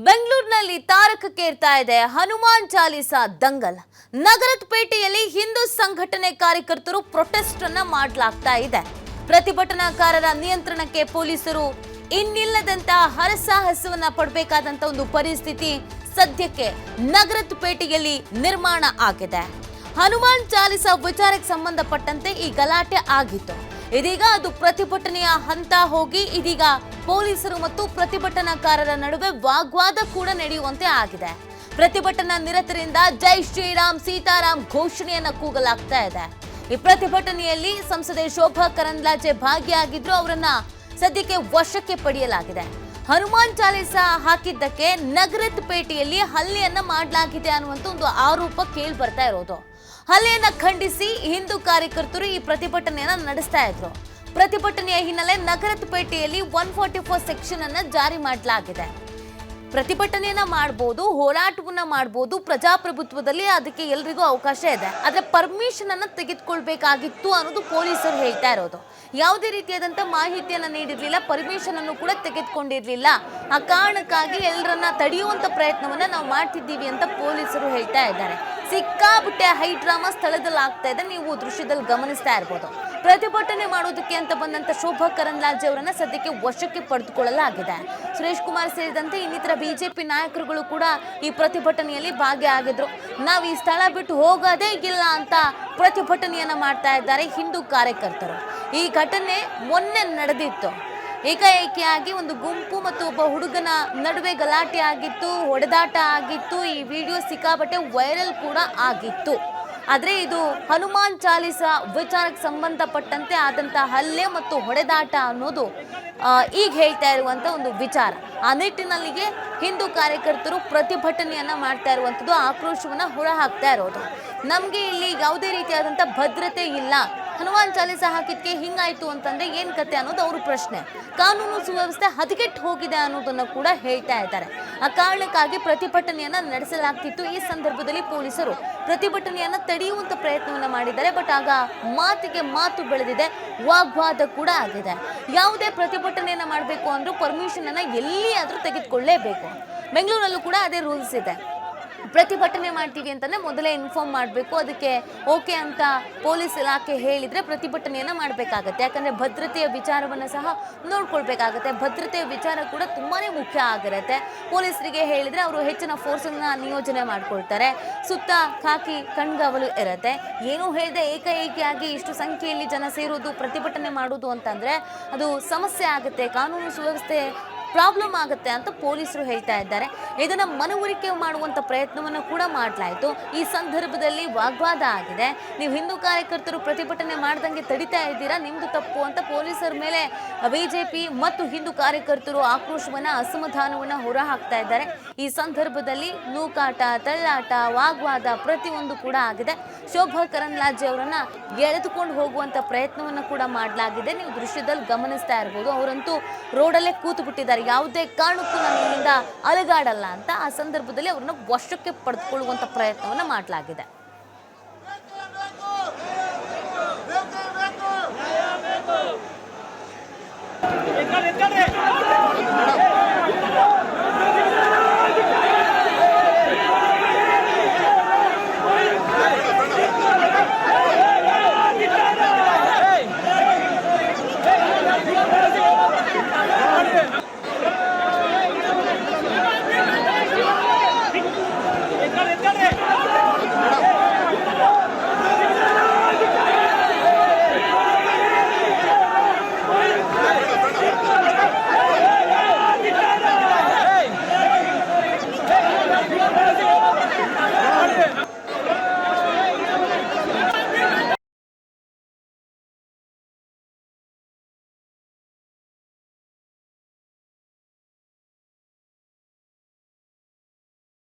ಬೆಂಗಳೂರಿನಲ್ಲಿ ತಾರಕಕ್ಕೇರ್ತಾ ಇದೆ ಹನುಮಾನ್ ಚಾಲಿಸಾ ದಂಗಲ್. ನಗರದ ಪೇಟೆಯಲ್ಲಿ ಹಿಂದೂ ಸಂಘಟನೆ ಕಾರ್ಯಕರ್ತರು ಪ್ರೊಟೆಸ್ಟ್ ಅನ್ನ ಮಾಡಲಾಗ್ತಾ ಇದೆ. ಪ್ರತಿಭಟನಾಕಾರರ ನಿಯಂತ್ರಣಕ್ಕೆ ಪೊಲೀಸರು ಇನ್ನಿಲ್ಲದಂತ ಹರಸಾಹಸವನ್ನ ಪಡಬೇಕಾದಂತ ಒಂದು ಪರಿಸ್ಥಿತಿ ಸದ್ಯಕ್ಕೆ ನಗರದ ಪೇಟೆಯಲ್ಲಿ ನಿರ್ಮಾಣ ಆಗಿದೆ. ಹನುಮಾನ್ ಚಾಲಿಸಾ ವಿಚಾರಕ್ಕೆ ಸಂಬಂಧಪಟ್ಟಂತೆ ಈ ಗಲಾಟೆ ಆಗಿತ್ತು. ಇದೀಗ ಅದು ಪ್ರತಿಭಟನೆಯ ಹಂತ ಹೋಗಿ ಇದೀಗ ಪೊಲೀಸರು ಮತ್ತು ಪ್ರತಿಭಟನಾಕಾರರ ನಡುವೆ ವಾಗ್ವಾದ ಕೂಡ ನಡೆಯುವಂತೆ ಆಗಿದೆ. ಪ್ರತಿಭಟನಾ ನಿರತರಿಂದ ಜೈ ಶ್ರೀರಾಮ್ ಸೀತಾರಾಮ್ ಘೋಷಣೆಯನ್ನ ಕೂಗಲಾಗ್ತಾ ಇದೆ. ಈ ಪ್ರತಿಭಟನೆಯಲ್ಲಿ ಸಂಸದೆ ಶೋಭಾ ಕರಂದ್ಲಾಜೆ ಭಾಗಿಯಾಗಿದ್ರು. ಅವರನ್ನ ಸದ್ಯಕ್ಕೆ ವಶಕ್ಕೆ ಪಡೆಯಲಾಗಿದೆ. ಹನುಮಾನ್ ಚಾಲಿಸಾ ಹಾಕಿದ್ದಕ್ಕೆ ನಗರದ ಪೇಟೆಯಲ್ಲಿ ಹಲ್ಲೆಯನ್ನ ಮಾಡಲಾಗಿದೆ ಅನ್ನುವಂತ ಒಂದು ಆರೋಪ ಕೇಳಿ ಬರ್ತಾ ಇರೋದು. ಹಲ್ಲೆಯನ್ನ ಖಂಡಿಸಿ ಹಿಂದೂ ಕಾರ್ಯಕರ್ತರು ಈ ಪ್ರತಿಭಟನೆಯನ್ನ ನಡೆಸ್ತಾ ಇದ್ರು. ಪ್ರತಿಭಟನೆಯ ಹಿನ್ನೆಲೆ ನಗರದ ಪೇಟೆಯಲ್ಲಿ 144 ಸೆಕ್ಷನ್ ಅನ್ನ ಜಾರಿ ಮಾಡಲಾಗಿದೆ. ಪ್ರತಿಭಟನೆಯನ್ನ ಮಾಡಬಹುದು, ಹೋರಾಟವನ್ನ ಮಾಡಬಹುದು, ಪ್ರಜಾಪ್ರಭುತ್ವದಲ್ಲಿ ಅದಕ್ಕೆ ಎಲ್ರಿಗೂ ಅವಕಾಶ ಇದೆ. ಆದ್ರೆ ಪರ್ಮಿಷನ್ ಅನ್ನ ತೆಗೆದುಕೊಳ್ಬೇಕಾಗಿತ್ತು ಅನ್ನೋದು ಪೊಲೀಸರು ಹೇಳ್ತಾ ಇರೋದು. ಯಾವುದೇ ರೀತಿಯಾದಂತ ಮಾಹಿತಿಯನ್ನ ನೀಡಿರ್ಲಿಲ್ಲ, ಪರ್ಮಿಷನ್ ಅನ್ನು ಕೂಡ ತೆಗೆದುಕೊಂಡಿರ್ಲಿಲ್ಲ. ಆ ಕಾರಣಕ್ಕಾಗಿ ಎಲ್ಲರನ್ನ ತಡೆಯುವಂತ ಪ್ರಯತ್ನವನ್ನ ನಾವು ಮಾಡ್ತಿದ್ದೀವಿ ಅಂತ ಪೊಲೀಸರು ಹೇಳ್ತಾ ಇದ್ದಾರೆ. ಸಿಕ್ಕಾಬಿಟ್ಟೆ ಹೈ ಡ್ರಾಮಾ ಸ್ಥಳದಲ್ಲಿ ಆಗ್ತಾ ಇದೆ. ನೀವು ದೃಶ್ಯದಲ್ಲಿ ಗಮನಿಸ್ತಾ ಇರಬಹುದು. ಪ್ರತಿಭಟನೆ ಮಾಡೋದಕ್ಕೆ ಅಂತ ಬಂದಂತ ಶೋಭಾ ಕರಂದ್ಲಾಜೆ ಅವರನ್ನ ಸದ್ಯಕ್ಕೆ ವಶಕ್ಕೆ ಪಡೆದುಕೊಳ್ಳಲಾಗಿದೆ. ಸುರೇಶ್ ಕುಮಾರ್ ಸೇರಿದಂತೆ ಇನ್ನಿತರ ಬಿಜೆಪಿ ನಾಯಕರುಗಳು ಕೂಡ ಈ ಪ್ರತಿಭಟನೆಯಲ್ಲಿ ಭಾಗಿಯಾಗಿದ್ರು. ನಾವು ಈ ಸ್ಥಳ ಬಿಟ್ಟು ಹೋಗೋದೇ ಇಲ್ಲ ಅಂತ ಪ್ರತಿಭಟನೆಯನ್ನ ಮಾಡ್ತಾ ಇದ್ದಾರೆ ಹಿಂದೂ ಕಾರ್ಯಕರ್ತರು. ಈ ಘಟನೆ ಮೊನ್ನೆ ನಡೆದಿತ್ತು. ಏಕಾಏಕಿಯಾಗಿ ಒಂದು ಗುಂಪು ಮತ್ತು ಒಬ್ಬ ಹುಡುಗನ ನಡುವೆ ಗಲಾಟೆ ಆಗಿತ್ತು, ಹೊಡೆದಾಟ ಆಗಿತ್ತು. ಈ ವಿಡಿಯೋ ಸಿಕ್ಕಾಪಟ್ಟೆ ವೈರಲ್ ಕೂಡ ಆಗಿತ್ತು. ಆದರೆ ಇದು ಹನುಮಾನ್ ಚಾಲಿಸಾ ವಿಚಾರಕ್ಕೆ ಸಂಬಂಧಪಟ್ಟಂತೆ ಆದಂತಹ ಹಲ್ಲೆ ಮತ್ತು ಹೊಡೆದಾಟ ಅನ್ನೋದು ಈಗ ಹೇಳ್ತಾ ಇರುವಂತ ಒಂದು ವಿಚಾರ. ಆ ನಿಟ್ಟಿನಲ್ಲಿಗೆ ಹಿಂದೂ ಕಾರ್ಯಕರ್ತರು ಪ್ರತಿಭಟನೆಯನ್ನ ಮಾಡ್ತಾ ಇರುವಂಥದ್ದು, ಆಕ್ರೋಶವನ್ನ ಹೊರ ಹಾಕ್ತಾ ಇರೋದು. ನಮ್ಗೆ ಇಲ್ಲಿ ಯಾವುದೇ ರೀತಿಯಾದಂಥ ಭದ್ರತೆ ಇಲ್ಲ, ಹನುಮಾನ್ ಚಾಲಿಸಾ ಹಾಕಿದ್ಕೆ ಹಿಂಗಾಯ್ತು ಅಂತಂದ್ರೆ ಏನ್ ಕತೆ ಅನ್ನೋದು ಅವ್ರ ಪ್ರಶ್ನೆ. ಕಾನೂನು ಸುವ್ಯವಸ್ಥೆ ಹದಗೆಟ್ಟು ಹೋಗಿದೆ ಅನ್ನೋದನ್ನ ಕೂಡ ಹೇಳ್ತಾ ಇದ್ದಾರೆ. ಆ ಕಾರಣಕ್ಕಾಗಿ ಪ್ರತಿಭಟನೆಯನ್ನ ನಡೆಸಲಾಗ್ತಿತ್ತು. ಈ ಸಂದರ್ಭದಲ್ಲಿ ಪೊಲೀಸರು ಪ್ರತಿಭಟನೆಯನ್ನ ತಡೆಯುವಂತ ಪ್ರಯತ್ನವನ್ನ ಮಾಡಿದ್ದಾರೆ. ಬಟ್ ಆಗ ಮಾತಿಗೆ ಮಾತು ಬೆಳೆದಿದೆ, ವಾಗ್ವಾದ ಕೂಡ ಆಗಿದೆ. ಯಾವುದೇ ಪ್ರತಿಭಟನೆಯನ್ನ ಮಾಡಬೇಕು ಅಂದ್ರೂ ಪರ್ಮಿಷನ್ ಅನ್ನ ಎಲ್ಲಿಯಾದ್ರೂ ತೆಗೆದುಕೊಳ್ಳೇಬೇಕು. ಬೆಂಗಳೂರಲ್ಲೂ ಕೂಡ ಅದೇ ರೂಲ್ಸ್ ಇದೆ. ಪ್ರತಿಭಟನೆ ಮಾಡ್ತೀವಿ ಅಂತಂದ್ರೆ ಮೊದಲೇ ಇನ್ಫಾರ್ಮ್ ಮಾಡಬೇಕು. ಅದಕ್ಕೆ ಓಕೆ ಅಂತ ಪೊಲೀಸ್ ಇಲಾಖೆ ಹೇಳಿದ್ರೆ ಪ್ರತಿಭಟನೆಯನ್ನ ಮಾಡಬೇಕಾಗತ್ತೆ. ಯಾಕಂದ್ರೆ ಭದ್ರತೆಯ ವಿಚಾರವನ್ನ ಸಹ ನೋಡ್ಕೊಳ್ಬೇಕಾಗತ್ತೆ. ಭದ್ರತೆಯ ವಿಚಾರ ಕೂಡ ತುಂಬಾನೇ ಮುಖ್ಯ ಆಗಿರುತ್ತೆ. ಪೊಲೀಸರಿಗೆ ಹೇಳಿದ್ರೆ ಅವರು ಹೆಚ್ಚಿನ ಫೋರ್ಸ್ ಅನ್ನ ನಿಯೋಜನೆ ಮಾಡ್ಕೊಳ್ತಾರೆ. ಸುತ್ತ ಖಾಕಿ ಕಣ್ಗಾವಲು ಇರುತ್ತೆ. ಏನೂ ಹೇಳಿದೆ ಏಕಾಏಕಿಯಾಗಿ ಇಷ್ಟು ಸಂಖ್ಯೆಯಲ್ಲಿ ಜನ ಸೇರೋದು, ಪ್ರತಿಭಟನೆ ಮಾಡೋದು ಅಂತಂದ್ರೆ ಅದು ಸಮಸ್ಯೆ ಆಗುತ್ತೆ, ಕಾನೂನು ಸುವ್ಯವಸ್ಥೆ ಪ್ರಾಬ್ಲಮ್ ಆಗುತ್ತೆ ಅಂತ ಪೊಲೀಸರು ಹೇಳ್ತಾ ಇದ್ದಾರೆ. ಇದನ್ನ ಮನವರಿಕೆ ಮಾಡುವಂತ ಪ್ರಯತ್ನವನ್ನು ಕೂಡ ಮಾಡಲಾಯಿತು. ಈ ಸಂದರ್ಭದಲ್ಲಿ ವಾಗ್ವಾದ ಆಗಿದೆ. ನೀವು ಹಿಂದೂ ಕಾರ್ಯಕರ್ತರು ಪ್ರತಿಭಟನೆ ಮಾಡ್ದಂಗೆ ತಡಿತಾ ಇದ್ದೀರಾ, ನಿಮ್ದು ತಪ್ಪು ಅಂತ ಪೊಲೀಸರ ಮೇಲೆ ಬಿಜೆಪಿ ಮತ್ತು ಹಿಂದೂ ಕಾರ್ಯಕರ್ತರು ಆಕ್ರೋಶವನ್ನ, ಅಸಮಾಧಾನವನ್ನ ಹೊರ ಹಾಕ್ತಾ ಇದ್ದಾರೆ. ಈ ಸಂದರ್ಭದಲ್ಲಿ ನೂಕಾಟ, ತಳ್ಳಾಟ, ವಾಗ್ವಾದ ಪ್ರತಿಯೊಂದು ಕೂಡ ಆಗಿದೆ. ಶೋಭಾ ಕರಂದ್ಲಾಜೆ ಅವರನ್ನ ಎಳೆದುಕೊಂಡು ಹೋಗುವಂತ ಪ್ರಯತ್ನವನ್ನ ಕೂಡ ಮಾಡಲಾಗಿದೆ. ನೀವು ದೃಶ್ಯದಲ್ಲಿ ಗಮನಿಸ್ತಾ ಇರಬಹುದು. ಅವರಂತೂ ರೋಡಲ್ಲೇ ಕೂತು ಬಿಟ್ಟಿದ್ದಾರೆ. ಯಾವುದೇ ಕಾರಣಕ್ಕೂ ನಾನು ಇಲ್ಲಿಂದ ಅಲಗಾಡಲ್ಲ ಅಂತ. ಆ ಸಂದರ್ಭದಲ್ಲಿ ಅವ್ರನ್ನ ವಶಕ್ಕೆ ಪಡೆದುಕೊಳ್ಳುವಂತ ಪ್ರಯತ್ನವನ್ನ ಮಾಡಲಾಗಿದೆ.